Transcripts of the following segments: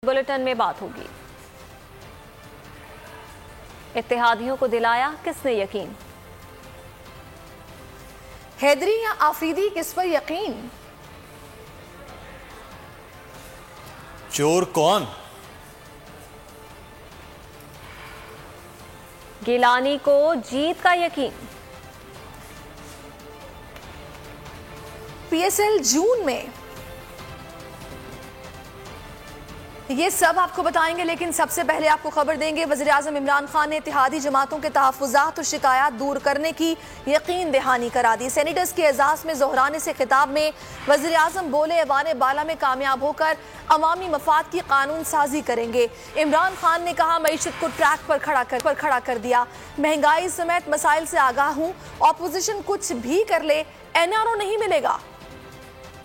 Bulletin में बात होगी। इत्तेहादियों को दिलाया किसने यकीन? हैदरी या आफरीदी, किस पर यकीन? चोर कौन? गिलानी को जीत का यकीन। पीएसएल जून में, ये सब आपको बताएंगे, लेकिन सबसे पहले आपको खबर देंगे। वज़ीर-ए-आज़म इमरान खान ने इत्तेहादी जमातों के तहफ़्फ़ुज़ात और शिकायत दूर करने की यकीन दहानी करा दी। सेनेटर्स के एजाज़ में जोहराने से खिताब में वज़ीर-ए-आज़म बोले, ऐवान बाला में कामयाब होकर अवामी मफाद की कानून साजी करेंगे। इमरान खान ने कहा, मईशत को ट्रैक पर खड़ा कर दिया। महंगाई समेत मसाइल से आगाह हूँ, ऑपोजिशन कुछ भी कर ले, एनआरओ नहीं मिलेगा।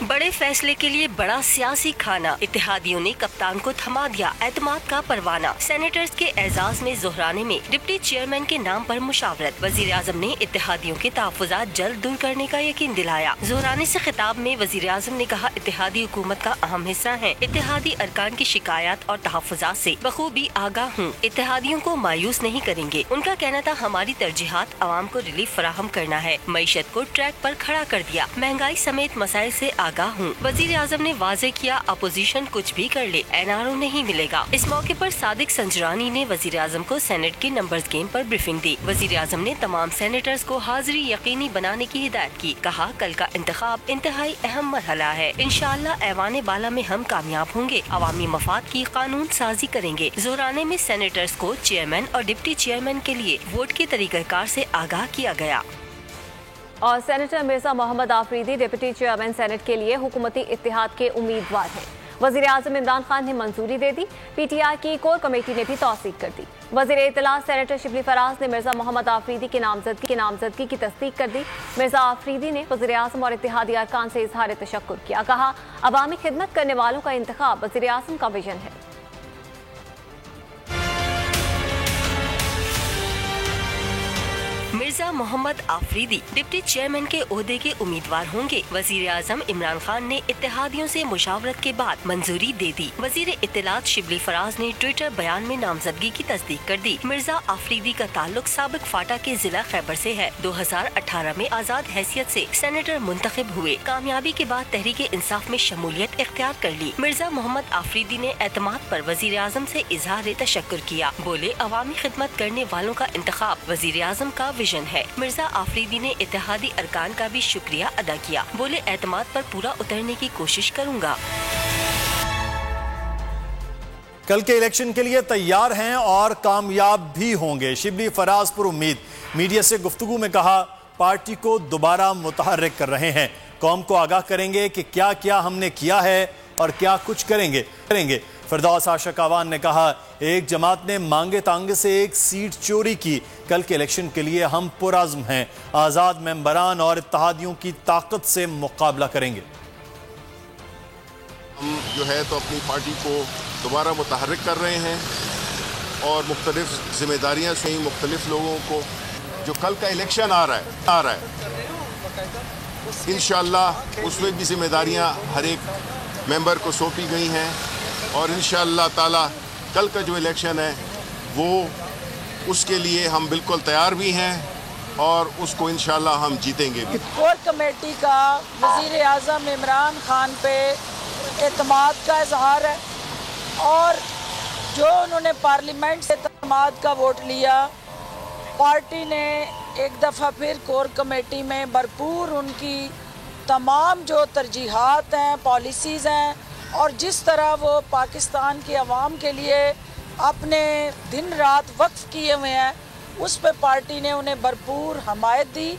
बड़े फैसले के लिए बड़ा सियासी खाना, इत्तेहादियों ने कप्तान को थमा दिया एतमाद का परवाना। सेनेटर्स के एजाज में जोहराने में डिप्टी चेयरमैन के नाम पर मुशावरत। वज़ीर-ए-आज़म ने इत्तेहादियों के तहफ़्फ़ुज़ात जल्द दूर करने का यकीन दिलाया। जोहराने से खिताब में वज़ीर-ए-आज़म ने कहा, इत्तेहादी हुकूमत का अहम हिस्सा है। इत्तेहादी अरकान की शिकायत और तहफ़्फ़ुज़ात से बखूबी आगाह हूँ। इत्तेहादियों को मायूस नहीं करेंगे। उनका कहना था, हमारी तरजीहात आवाम को रिलीफ फराहम करना है। मईशत को ट्रैक पर खड़ा कर दिया। महंगाई समेत मसाइल से आगाह हूँ। वज़ीर-ए-आज़म ने वाज़े किया, अपोजिशन कुछ भी कर ले, एनआरओ नहीं मिलेगा। इस मौके पर सादिक संजरानी ने वज़ीर-ए-आज़म को सेनेट के नंबर्स गेम पर ब्रीफिंग दी। वज़ीर-ए-आज़म ने तमाम सेनेटर्स को हाजिरी यकीनी बनाने की हिदायत की। कहा, कल का इंतखाब इंतहाई अहम मरहला है। इंशाअल्लाह ऐवान बाला में हम कामयाब होंगे। अवामी मफाद की कानून साजी करेंगे। जोहराने में सेनेटर्स को चेयरमैन और डिप्टी चेयरमैन के लिए वोट के तरीक़ाकार से आगाह किया गया। और senator Mirza Mohammad Afridi deputy chairman senate के लिए हुकूमती इत्तेहाद के उम्मीदवार हैं। वज़ीर-ए-आज़म इमरान खान ने मंजूरी दे दी। पीटीआई की कोर कमेटी ने भी तौसीक कर दी। वज़ीर इत्तला सेनेटर शिबली फराज ने मिर्जा मोहम्मद आफरीदी की नामजदगी की तस्दीक कर दी। मिर्जा आफरीदी ने वज़ीर-ए-आज़म और इत्तेहादी अरकान से इजहार तशक्कुर किया। कहा, अवामी खिदमत करने वालों का इंतखाब वज़ीर-ए-आज़म का विजन है। मिर्जा मोहम्मद आफरीदी डिप्टी चेयरमैन के ओहदे के उम्मीदवार होंगे। वज़ीर-ए-आज़म इमरान खान ने इत्तेहादियों से मुशावरत के बाद मंजूरी दे दी। वज़ीर इत्तलात शिबली फराज ने ट्विटर बयान में नामजदगी की तस्दीक कर दी। मिर्जा आफरीदी का ताल्लुक साबिक फाटा के जिला खैबर से है। 2018 में आजाद हैसियत से सेनेटर मुंतखब हुए। कामयाबी के बाद तहरीक इंसाफ में शमूलियत इख्तियार कर ली। मिर्जा मोहम्मद आफरीदी ने एतमाद पर वज़ीर-ए-आज़म से इजहार तशक्कुर किया। बोले, अवामी खिदमत करने वालों का इंतखाब वज़ीर-ए-आज़म का विजन है। मिर्जा आफरीदी ने इत्तेहादी अरकान का भी शुक्रिया अदा किया। बोले, एतमाद पर पूरा उतरने की कोशिश करूंगा। कल के इलेक्शन के लिए तैयार हैं और कामयाब भी होंगे। शिबली फराज पर उम्मीद। मीडिया से गुफ्तगू में कहा, पार्टी को दोबारा मुतहर्रिक कर रहे हैं। कौम को आगाह करेंगे कि क्या क्या हमने किया है और क्या कुछ करेंगे। फिरदौस आशक आवान ने कहा, एक जमात ने मांगे तांगे से एक सीट चोरी की। कल के इलेक्शन के लिए हम पुरअज़्म हैं। आज़ाद मेंबरान और इत्तेहादियों की ताकत से मुकाबला करेंगे। हम जो है तो अपनी पार्टी को दोबारा मुतहर्रिक कर रहे हैं और मुख्तलिफ जिम्मेदारियाँ से मुख्तलिफ लोगों को, जो कल का इलेक्शन आ रहा है इंशाअल्लाह उसमें भी जिम्मेदारियाँ हर एक मेंबर को सौंपी गई हैं और इंशाअल्लाह ताला कल का जो इलेक्शन है वो उसके लिए हम बिल्कुल तैयार भी हैं और उसको इंशाअल्लाह हम जीतेंगे भी। कोर कमेटी का वज़ीर-ए-आज़म इमरान खान पे एतमाद का इजहार है और जो उन्होंने पार्लियामेंट से एतमाद का वोट लिया, पार्टी ने एक दफ़ा फिर कोर कमेटी में भरपूर उनकी तमाम जो तरजीहात हैं, पॉलिसीज़ हैं और जिस तरह वो पाकिस्तान के अवाम के लिए अपने दिन रात वक्फ किए हुए हैं, उस पर पार्टी ने उन्हें भरपूर हमायत दी।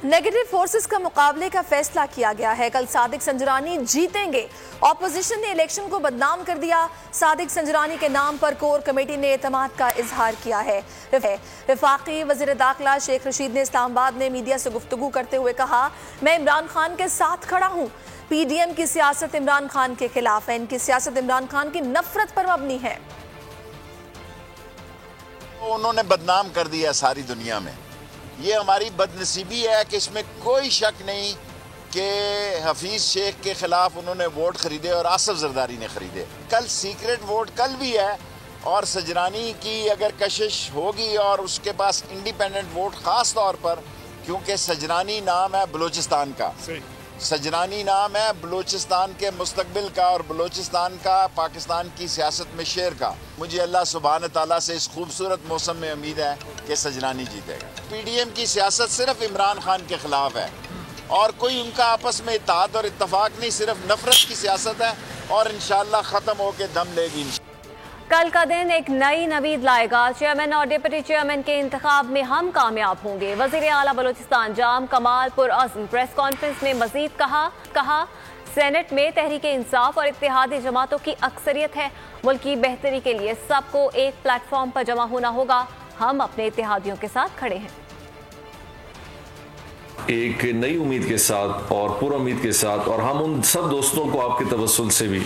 नेगेटिव फोर्सेस का मुकाबले का फैसला किया गया है। कल सादिक संजरानी जीतेंगे। ऑपोजिशन ने इलेक्शन को बदनाम कर दिया। सादिक संजरानी के नाम पर कोर कमेटी ने एतमाद का इजहार किया है। वफाकी वज़ीर दाखिला शेख रशीद ने इस्लामाबाद में मीडिया से गुफ्तगू करते हुए कहा, मैं इमरान खान के साथ खड़ा हूँ। पीडीएम की सियासत इमरान खान के खिलाफ है। इनकी सियासत इमरान खान की नफरत पर मबनी है। उन्होंने बदनाम कर दिया सारी दुनिया में। ये हमारी बदनसीबी है कि इसमें कोई शक नहीं कि हफीज़ शेख के खिलाफ उन्होंने वोट खरीदे और आसिफ जरदारी ने खरीदे। कल सीक्रेट वोट कल भी है और सजरानी की अगर कशिश होगी और उसके पास इंडिपेंडेंट वोट ख़ास तौर पर, क्योंकि सजरानी नाम है बलूचिस्तान का, सजरानी नाम है बलूचिस्तान के मुस्तकबिल का और बलूचिस्तान का पाकिस्तान की सियासत में शेर का। मुझे अल्लाह सुब्हान ताला से इस खूबसूरत मौसम में उम्मीद है कि सजरानी जीतेगा। पीडीएम की सियासत सिर्फ इमरान खान के खिलाफ है और कोई उनका आपस में इत्तेहाद और इत्तफाक नहीं, सिर्फ नफरत की सियासत है और इंशाअल्लाह ख़त्म होकर दम लेगी। कल का दिन एक नई नवीद लाएगा। चेयरमैन और डिप्टी चेयरमैन के इंतखाब में हम कामयाब होंगे। वज़ीर आला बलूचिस्तान जाम कमाल पुर अज़्म प्रेस कॉन्फ्रेंस में मजीद कहा सेनेट में तहरीक इंसाफ और इत्तेहादी जमातों की अक्सरियत है। मुल्क की बेहतरी के लिए सबको एक प्लेटफॉर्म पर जमा होना होगा। हम अपने इत्तेहादियों के साथ खड़े हैं। एक नई उम्मीद के साथ और पुर उम्मीद के साथ, और हम उन सब दोस्तों को आपके तवस्सुल से भी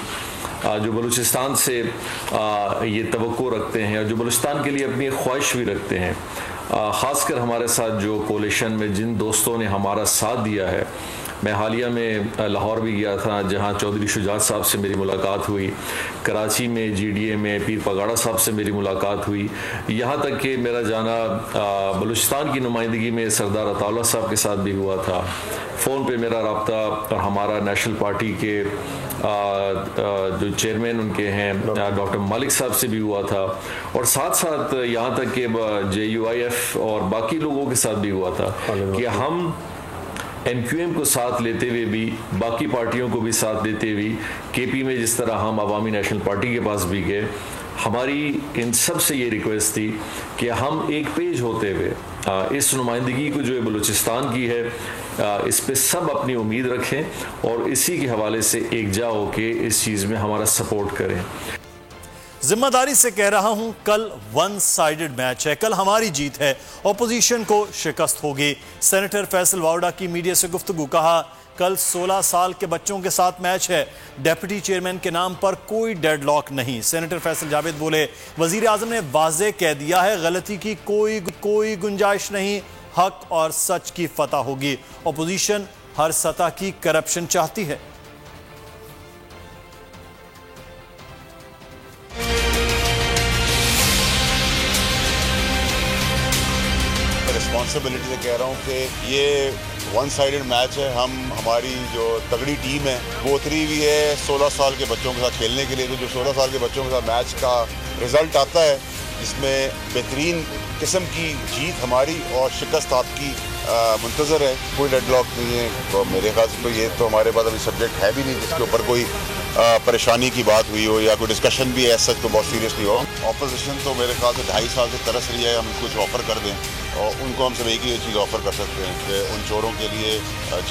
जो बलूचिस्तान से ये तवक्को रखते हैं और जो बलूचिस्तान के लिए अपनी ख्वाहिश भी रखते हैं, ख़ासकर हमारे साथ जो कोलिशन में जिन दोस्तों ने हमारा साथ दिया है। मैं हालिया में लाहौर भी गया था जहां चौधरी शुजात साहब से मेरी मुलाकात हुई, कराची में जीडीए में पीर पगाड़ा साहब से मेरी मुलाकात हुई, यहाँ तक कि मेरा जाना बलूचिस्तान की नुमाइंदगी में सरदार अताउल्लाह साहब के साथ भी हुआ था। फ़ोन पे मेरा रब्ता और हमारा नेशनल पार्टी के जो चेयरमैन उनके हैं डॉक्टर मालिक साहब से भी हुआ था, और साथ साथ यहाँ तक कि JUIF और बाकी लोगों के साथ भी हुआ था कि हम MQM को साथ लेते हुए भी, बाकी पार्टियों को भी साथ देते हुए, KP में जिस तरह हम अवामी नेशनल पार्टी के पास भी गए, हमारी इन सब से ये रिक्वेस्ट थी कि हम एक पेज होते हुए इस नुमाइंदगी को जो बलूचिस्तान की है इस पे सब अपनी उम्मीद रखें और इसी के हवाले से एकजा होके इस चीज़ में हमारा सपोर्ट करें। जिम्मेदारी से कह रहा हूं, कल वन साइडेड मैच है, कल हमारी जीत है, ऑपोजिशन को शिकस्त होगी। सेनेटर फैसल वावड़ा की मीडिया से गुफ्तगू, कहा कल 16 साल के बच्चों के साथ मैच है, डेप्यूटी चेयरमैन के नाम पर कोई डेडलॉक नहीं। सेनेटर फैसल जावेद बोले, वजीर आजम ने वाज़ेह कह दिया है, गलती की कोई गुंजाइश नहीं, हक और सच की फतह होगी। ऑपोजिशन हर सतह की करप्शन चाहती है। रिस्पॉन्सिबिलिटी से कह रहा हूँ कि ये वन साइडेड मैच है। हमारी जो तगड़ी टीम है वो उतरी हुई है 16 साल के बच्चों के साथ खेलने के लिए। तो जो 16 साल के बच्चों के साथ मैच का रिजल्ट आता है जिसमें बेहतरीन किस्म की जीत हमारी और शिकस्त आपकी मुंतज़र है, कोई डेडलॉक नहीं है। तो मेरे ख्याल से तो ये तो हमारे पास अभी सब्जेक्ट है भी नहीं जिसके ऊपर कोई परेशानी की बात हुई हो या कोई डिस्कशन भी ऐसा तो बहुत सीरियसली हो। ऑपोजिशन तो मेरे ख्याल से 2.5 साल से तरस रही है हम कुछ ऑफ़र कर दें, और उनको हम सब एक ही चीज़ ऑफ़र कर सकते हैं कि उन चोरों के लिए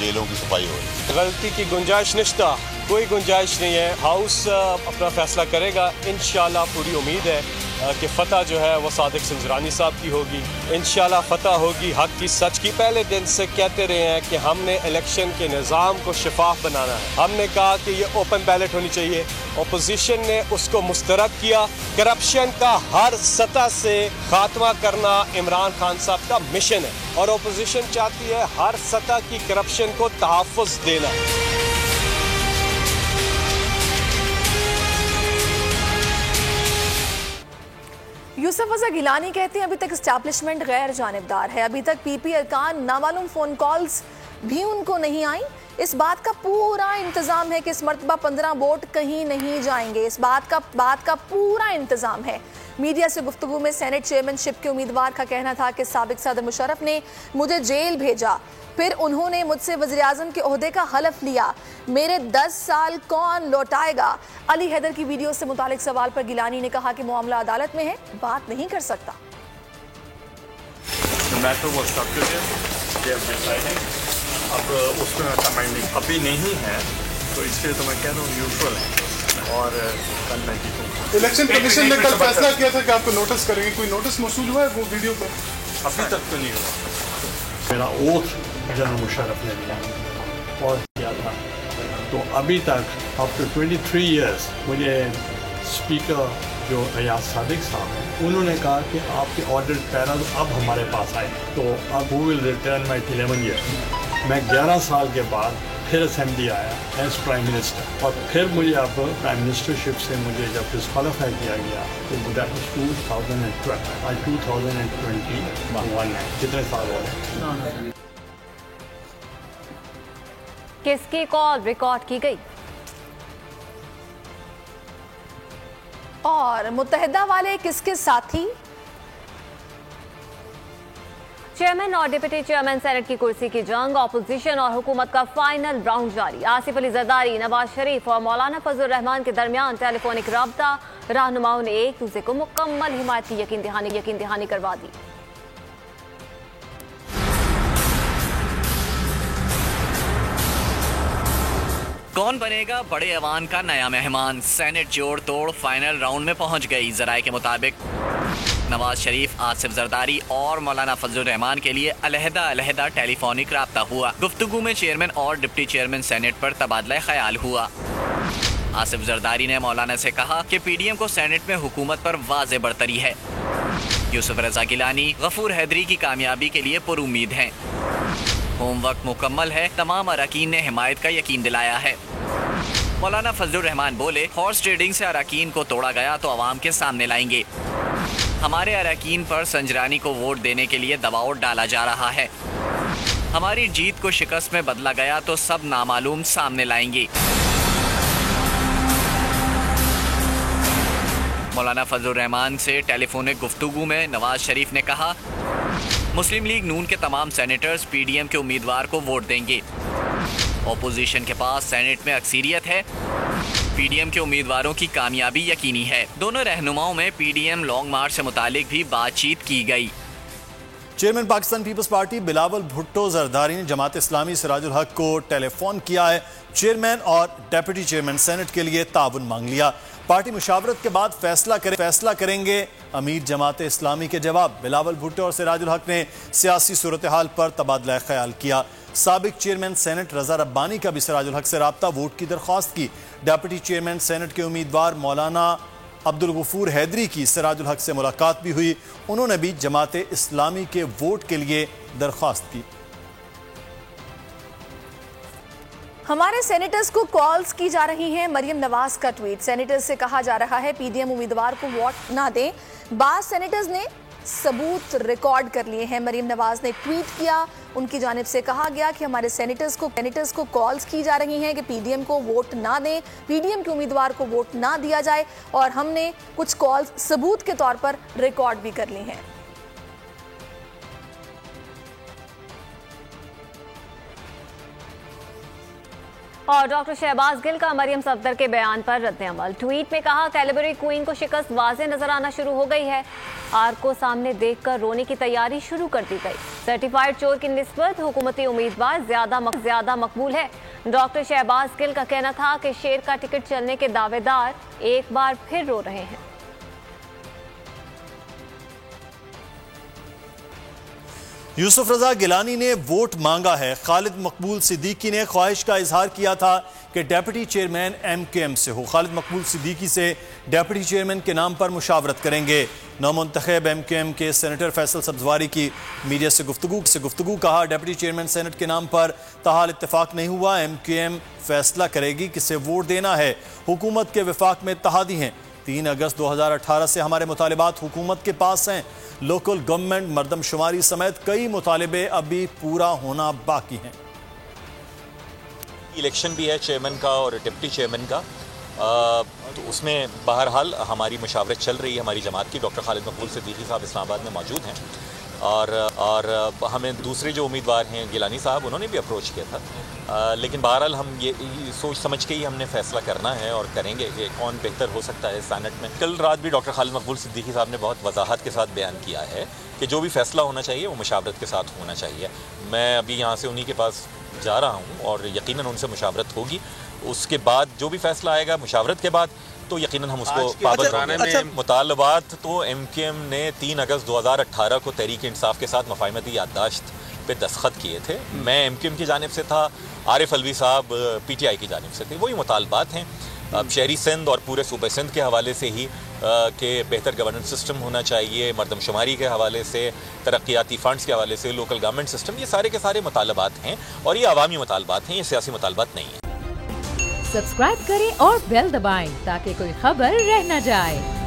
जेलों की सफाई हो। गलती की गुंजाइश निश्ता कोई गुंजाइश नहीं है। हाउस अपना फैसला करेगा। इंशाल्लाह पूरी उम्मीद है कि फ़तह जो है वो सादिक संजरानी साहब की होगी। इंशाल्लाह फ़तह होगी हक की, सच की। पहले दिन से कहते रहे हैं कि हमने इलेक्शन के निज़ाम को शफाफ बनाना है। हमने कहा कि ये ओपन बैलेट होनी चाहिए। अपोजिशन ने उसको मुस्तरद किया। करप्शन का हर सतह से खात्मा करना इमरान खान साहब का मिशन है और अपोजिशन चाहती है हर सतह की करप्शन को तहफ़्फ़ुज़ देना। यूसुफ वज़ा गिलानी कहते हैं अभी तक इस्टेब्लिशमेंट गैर जानिबदार है, अभी तक पीपी अरकान नामालूम फ़ोन कॉल्स भी उनको नहीं आई। इस बात का पूरा इंतज़ाम है कि इस मरतबा 15 वोट कहीं नहीं जाएंगे। इस बात का पूरा इंतज़ाम है। मीडिया से गुफ्तगू में सेनेट चेयरमैनशिप के उम्मीदवार का कहना था कि साबिक सदर मुशर्रफ ने मुझे जेल भेजा, फिर उन्होंने मुझसे वज़ीर आज़म के ओहदे का हलफ लिया, मेरे 10 साल कौन लौटाएगा। अली हैदर की वीडियो से मुतालिक सवाल पर गिलानी ने कहा कि मामला अदालत में है, बात नहीं कर सकता। अब उसमें कमेंडिंग अभी नहीं है, तो इसलिए तो मैं कह रहा हूँ न्यूट्रल है और कल मैं जीतूंगा। इलेक्शन कमीशन ने कल फैसला किया था कि आपको नोटिस करेंगे, कोई नोटिस मौसूल हुआ है वो वीडियो पर? अभी तक तो नहीं हुआ। मेरा ओथ जनरल मुशर्रफ ने दिया और किया था, तो अभी तक आफ्टर 23 ईयर्स मुझे स्पीकर जो अयाज सादिक साहब हैं उन्होंने कहा कि आपके ऑर्डर पैरल अब हमारे पास आए, तो अब who will return my 11 year. मैं 11 साल के बाद फिर असेंबली आया एज प्राइम मिनिस्टर, और फिर मुझे अब प्राइम मिनिस्टरशिप से मुझे जब डिस्क्वालीफाई किया गया तो दैट वाज 2012, आज 2021 है, कितने साल हो गए। किसकी कॉल रिकॉर्ड की गई और मुत्तहिदा वाले किसके साथी? चेयरमैन और डिप्टी चेयरमैन सेनेट की कुर्सी की जंग, ऑपोजिशन और हुकूमत का फाइनल राउंड जारी। आसिफ अली जरदारी, नवाज शरीफ और मौलाना फजलुर रहमान के दरमियान टेलीफोनिक राब्ता। रहनुमाओं ने एक दूसरे को मुकम्मल हिमायत की यकीन दहानी करवा दी। कौन बनेगा बड़े ऐवान का नया मेहमान? सेनेट जोड़ तोड़ फाइनल राउंड में पहुंच गई। जराये के मुताबिक नवाज शरीफ, आसिफ जरदारी और मौलाना फजलुर रहमान के लिए अलहदा टेलीफोनिक राब्ता हुआ। गुफ्तगू में चेयरमैन और डिप्टी चेयरमैन सेनेट पर तबादला ख्याल हुआ। आसिफ जरदारी ने मौलाना से कहा कि पीडीएम को सेनेट में हुकूमत पर वाज़े बरतरी है। यूसुफ रजा गिलानी गफूर हैदरी की कामयाबी के लिए पुरुमीद हैं। होमवर्क मुकम्मल है, तमाम अरकान ने हिमायत का यकीन दिलाया है। मौलाना फजलुर रहमान बोले, हॉर्स ट्रेडिंग से अरकान को तोड़ा गया तो अवाम के सामने लाएंगे। हमारे अरकान पर संजरानी को वोट देने के लिए दबाव डाला जा रहा है। हमारी जीत को शिकस्त में बदला गया तो सब नामालूम सामने लाएंगे। मौलाना फजलुर रहमान से टेलीफोनिक गुफ्तगू में नवाज शरीफ ने कहा, मुस्लिम लीग नून के तमाम सेनेटर्स पीडीएम के उम्मीदवार को वोट देंगे। ऑपोजिशन के पास सेनेट में अक्सरियत है, पीडीएम के उम्मीदवारों की कामयाबी यकीनी है। दोनों रहनुमाओं में पीडीएम लॉन्ग मार्च से मुतालिक भी बातचीत की गई। Chairman Pakistan peoples party Bilawal Bhutto Zardari ने जमात इस्लामी सिराजुल हक को टेलीफोन किया है। चेयरमैन और डेप्यूटी चेयरमैन सेनेट के लिए ताउन मांग लिया। पार्टी मुशावरत के बाद फैसला करेंगे अमीर जमात इस्लामी के जवाब। बिलावल भुट्टो और सिराजुल हक ने सियासी सूरत हाल पर तबादला ख्याल किया। साबिक चेयरमैन सेनेट रजा रब्बानी का भी सिराजुल हक से राब्ता, वोट की दरख्वास्त की। डेप्यूटी चेयरमैन सेनेट के उम्मीदवार मौलाना अब्दुल गफूर हैदरी की सिराजुल हक से मुलाकात भी हुई। उन्होंने भी जमात इस्लामी के वोट के लिए दरख्वास्त की। हमारे सेनेटर्स को कॉल्स की जा रही हैं। मरियम नवाज का ट्वीट, सेनेटर्स से कहा जा रहा है पीडीएम उम्मीदवार को वोट ना दें। बास सेनेटर्स ने सबूत रिकॉर्ड कर लिए हैं। मरियम नवाज ने ट्वीट किया, उनकी जानिब से कहा गया कि हमारे सेनेटर्स को कॉल्स की जा रही हैं कि पीडीएम को वोट ना दें, पीडीएम के उम्मीदवार को वोट ना दिया जाए, और हमने कुछ कॉल्स सबूत के तौर पर रिकॉर्ड भी कर ली हैं। और डॉक्टर शहबाज गिल का मरियम सफदर के बयान पर रद्द-ए-अमल। ट्वीट में कहा, कैलिबरी क्वीन को शिकस्त वाज़े नजर आना शुरू हो गई है। आर को सामने देखकर रोने की तैयारी शुरू कर दी गई। सर्टिफाइड चोर की निस्बत हुकूमती उम्मीदवार ज्यादा मकबूल है। डॉक्टर शहबाज गिल का कहना था कि शेर का टिकट चलने के दावेदार एक बार फिर रो रहे हैं। यूसुफ रजा गिलानी ने वोट मांगा है। खालिद मकबूल सिद्दीकी ने ख्वाहिश का इजहार किया था कि डेप्यूटी चेयरमैन एमकेएम से हो। खालिद मकबूल सिद्दीकी से डेप्यूटी चेयरमैन के नाम पर मुशावरत करेंगे। नौमुंतखब एमकेएम के सेनेटर फैसल सब्जवारी की मीडिया से गुफ्तगू कहा, डेप्यूटी चेयरमैन सेनेट के नाम पर ताहाल इत्तेफाक नहीं हुआ। एमकेएम फैसला करेगी किसे वोट देना है। हुकूमत के विफाक में इत्तेहादी हैं। 3 अगस्त 2018 से हमारे मुतालिबात हुकूमत के पास हैं। लोकल गवर्नमेंट, मरदमशुमारी समेत कई मुतालिबे अभी पूरा होना बाकी हैं। इलेक्शन भी है चेयरमैन का और डिप्टी चेयरमैन का, तो उसमें बहरहाल हमारी मुशावरत चल रही है। हमारी जमात की डॉक्टर खालिद मकबूल सिद्दीकी साहब इस्लामाबाद में मौजूद हैं, और हमें दूसरे जो उम्मीदवार हैं गिलानी साहब, उन्होंने भी अप्रोच किया था। लेकिन बहरहाल हम ये सोच समझ के ही हमने फैसला करना है और करेंगे कि कौन बेहतर हो सकता है सेनेट में। कल रात भी डॉक्टर खालिद मकबूल सिद्दीकी साहब ने बहुत वजाहत के साथ बयान किया है कि जो भी फैसला होना चाहिए वो मुशावरत के साथ होना चाहिए। मैं अभी यहाँ से उन्हीं के पास जा रहा हूँ और यकीनन उनसे मुशावरत होगी। उसके बाद जो भी फैसला आएगा मुशावरत के बाद, तो यकीनन हम उसको पाबंद होंगे। मुतालबात तो एमकेएम ने 3 अगस्त 2018 को तहरीक इंसाफ के साथ मफाहमती याददाश्त पे दस्तखत किए थे। मैं एमकेएम की जानिब से था, आरिफ अलवी साहब पीटीआई की जानिब से थे। वही मुतालबात हैं। शहरी सिंध और पूरे सूबे सिंध के हवाले से ही कि बेहतर गवर्नेंस सिस्टम होना चाहिए, मरदमशुमारी के हवाले से, तरक्याती फंड्स के हवाले से, लोकल गवर्नमेंट सिस्टम, ये सारे के सारे मुतालबात हैं और ये अवामी मुतालबात हैं, ये सियासी मुतालबात नहीं है। सब्सक्राइब करें और बेल दबाएं ताकि कोई खबर रह न जाए।